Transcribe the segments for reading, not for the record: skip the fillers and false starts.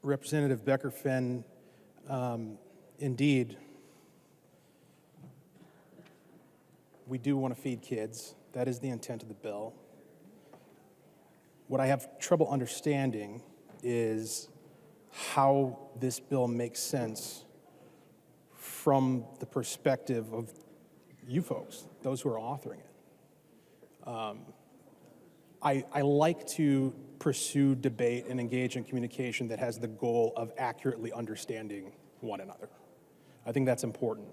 Representative Becker-Finn, indeed, we do want to feed kids. That is the intent of the bill. What I have trouble understanding is how this bill makes sense from the perspective of you folks, those who are authoring it. I like to pursue debate and engage in communication that has the goal of accurately understanding one another. I think that's important.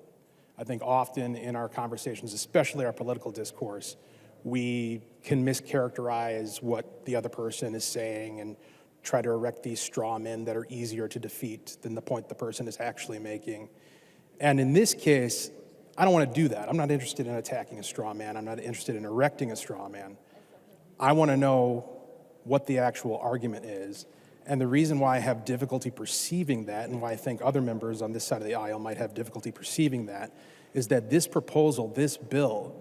I think often in our conversations, especially our political discourse, we can mischaracterize what the other person is saying and try to erect these straw men that are easier to defeat than the point the person is actually making. And in this case, I don't want to do that. I'm not interested in attacking a straw man. I'm not interested in erecting a straw man. I want to know what the actual argument is. And the reason why I have difficulty perceiving that, and why I think other members on this side of the aisle might have difficulty perceiving that, is that this proposal, this bill,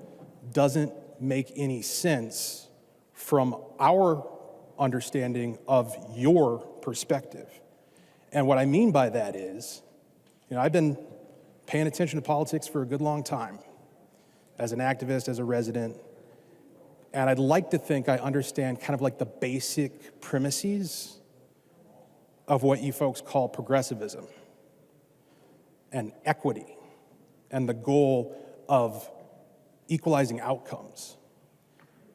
doesn't make any sense from our understanding of your perspective. And what I mean by that is, I've been paying attention to politics for a good long time, as an activist, as a resident, and I'd like to think I understand kind of like the basic premises of what you folks call progressivism and equity and the goal of equalizing outcomes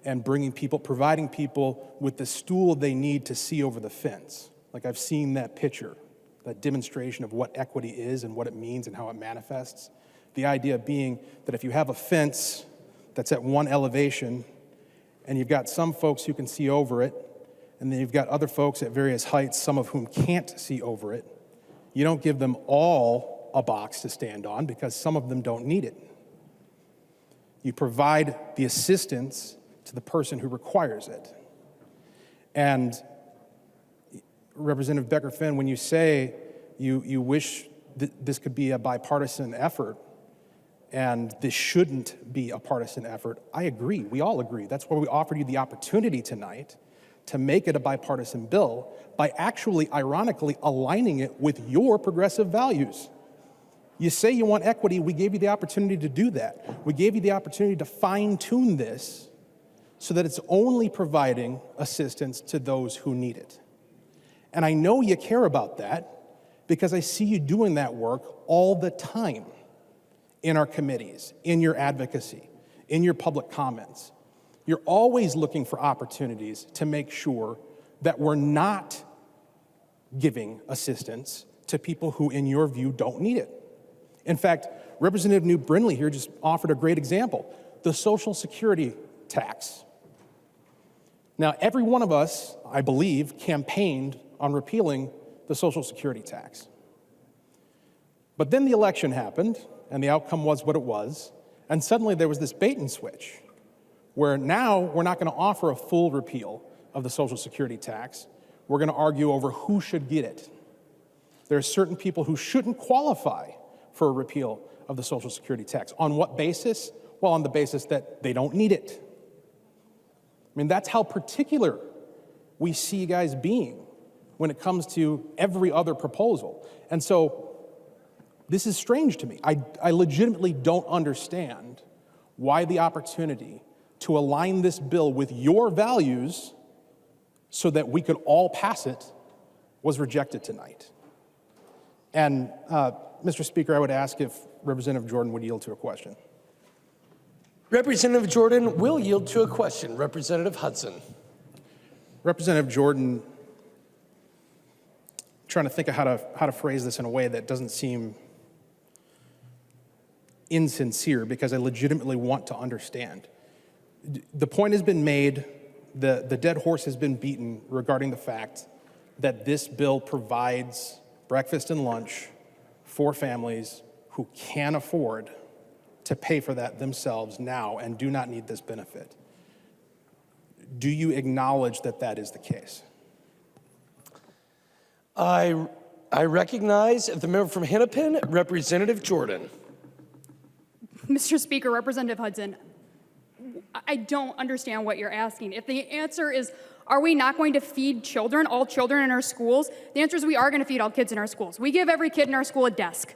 and providing people with the stool they need to see over the fence. Like I've seen that picture, that demonstration of what equity is and what it means and how it manifests. The idea being that if you have a fence that's at one elevation and you've got some folks who can see over it, and then you've got other folks at various heights, some of whom can't see over it, you don't give them all a box to stand on because some of them don't need it. You provide the assistance to the person who requires it. And Representative Becker-Finn, when you say you wish this could be a bipartisan effort and this shouldn't be a partisan effort, I agree. We all agree. That's why we offered you the opportunity tonight to make it a bipartisan bill by actually, ironically, aligning it with your progressive values. You say you want equity, we gave you the opportunity to do that. We gave you the opportunity to fine-tune this so that it's only providing assistance to those who need it. And I know you care about that because I see you doing that work all the time in our committees, in your advocacy, in your public comments. You're always looking for opportunities to make sure that we're not giving assistance to people who, in your view, don't need it. In fact, Representative Newt Brindley here just offered a great example, the Social Security tax. Now, every one of us, I believe, campaigned on repealing the Social Security tax. But then the election happened, and the outcome was what it was, and suddenly there was this bait and switch, where now we're not going to offer a full repeal of the Social Security tax. We're going to argue over who should get it. There are certain people who shouldn't qualify for a repeal of the Social Security tax. On what basis? Well, on the basis that they don't need it. I mean, that's how particular we see you guys being when it comes to every other proposal. And so this is strange to me. I legitimately don't understand why the opportunity to align this bill with your values so that we could all pass it was rejected tonight. And Mr. Speaker, I would ask if Representative Jordan would yield to a question. Representative Jordan will yield to a question. Representative Hudson. Representative Jordan, trying to think of how to phrase this in a way that doesn't seem insincere, because I legitimately want to understand. The point has been made, the dead horse has been beaten regarding the fact that this bill provides breakfast and lunch for families who can afford to pay for that themselves now and do not need this benefit. Do you acknowledge that that is the case? I recognize the member from Hennepin, Representative Jordan. Mr. Speaker, Representative Hudson, I don't understand what you're asking. If the answer is Are we not going to feed children, all children in our schools? The answer is we are going to feed all kids in our schools. We give every kid in our school a desk.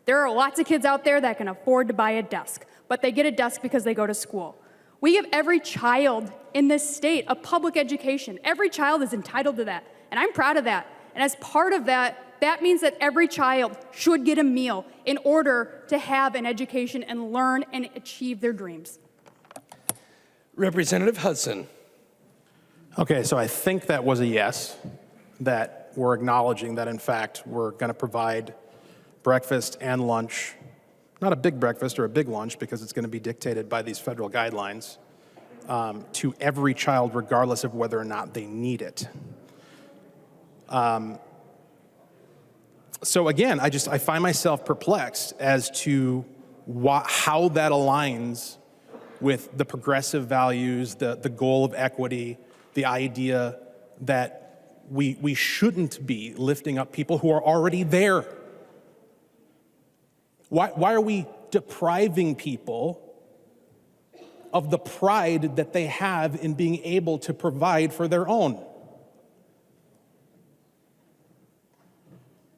There are lots of kids out there that can afford to buy a desk, but they get a desk because they go to school. We give every child in this state a public education. Every child is entitled to that, and I'm proud of that. And as part of that, that means that every child should get a meal in order to have an education and learn and achieve their dreams. Representative Hudson. Okay, so I think that was a yes, that we're acknowledging that in fact we're going to provide breakfast and lunch, not a big breakfast or a big lunch because it's going to be dictated by these federal guidelines, to every child regardless of whether or not they need it. So again, I find myself perplexed as to how that aligns with the progressive values, the goal of equity, the idea that we shouldn't be lifting up people who are already there. Why are we depriving people of the pride that they have in being able to provide for their own?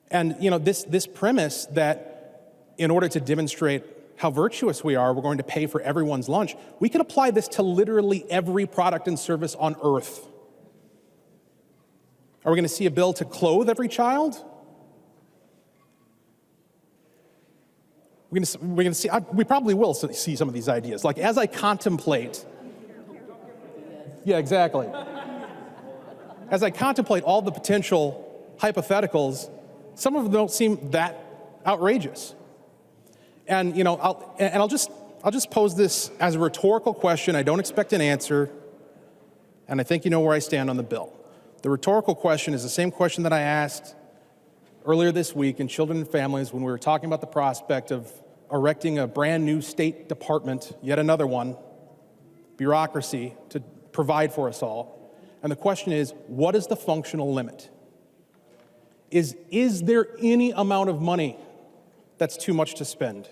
And this premise that in order to demonstrate how virtuous we are, we're going to pay for everyone's lunch, we can apply this to literally every product and service on earth. Are we going to see a bill to clothe every child? We probably will see some of these ideas. Like as I contemplate, yeah, exactly. As I contemplate all the potential hypotheticals, some of them don't seem that outrageous. And I'll just pose this as a rhetorical question. I don't expect an answer, and I think you know where I stand on the bill. The rhetorical question is the same question that I asked earlier this week in Children and Families when we were talking about the prospect of erecting a brand new state department, yet another one, bureaucracy, to provide for us all. And the question is, what is the functional limit? Is there any amount of money that's too much to spend?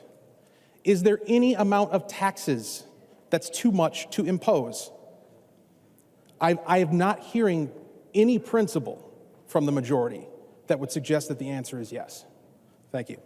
Is there any amount of taxes that's too much to impose? I am not hearing any principle from the majority that would suggest that the answer is yes. Thank you.